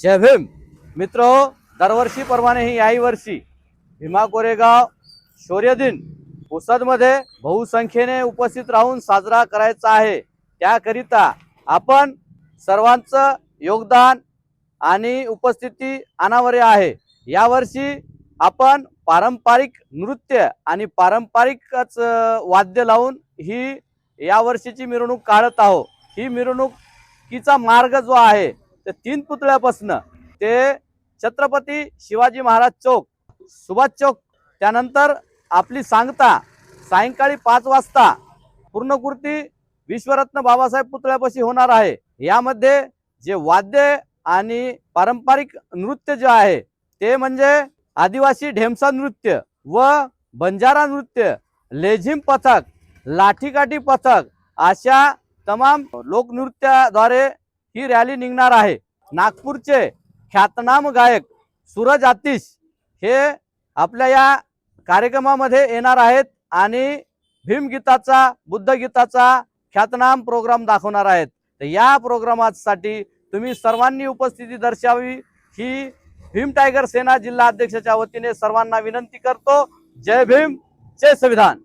जय भीम मित्रो, दरवर्षीप्रमाणे ही याही वर्षी भीमा कोरेगाव शौर्य दिन पुसदमध्ये बहुसंख्येने उपस्थित राहून साजरा करायचा आहे। त्याकरिता आपण सर्वांचं योगदान आणि उपस्थिती अनावश्यक आहे। यावर्षी आपण पारंपरिक नृत्य आणि पारंपरिकच वाद्य लावून ही यावर्षीची मिरवणूक काढत आहोत। ही मिरवणुकीचा मार्ग जो आहे ते 3 पुतळ्यापासून ते छत्रपती शिवाजी महाराज चौक, सुभाष चौक, त्यानंतर आपली सांगता सायंकाळी 5 वाजता पूर्णकृती विश्वरत्न बाबासाहेब पुतळ्यापाशी होणार आहे। यामध्ये जे वाद्य आणि पारंपरिक नृत्य जे आहे ते म्हणजे आदिवासी ढेमसा नृत्य व बंजारा नृत्य, लेझिम पथक, लाठीकाठी पथक अशा तमाम लोकनृत्याद्वारे ही रॅली निघणार आहे। नागपूरचे ख्यातनाम गायक सूरज आतिश हे आपल्या या कार्यक्रमामध्ये येणार आहेत आणि भीमगीताचा, बुद्धगीताचा ख्यातनाम प्रोग्राम दाखवणार आहेत। तर या प्रोग्रामासाठी तुम्ही सर्वांनी उपस्थिती दर्शवावी ही भीम टायगर सेना जिल्हा अध्यक्षाच्या वतीने सर्वांना विनंती करतो। जय भीम, जय संविधान।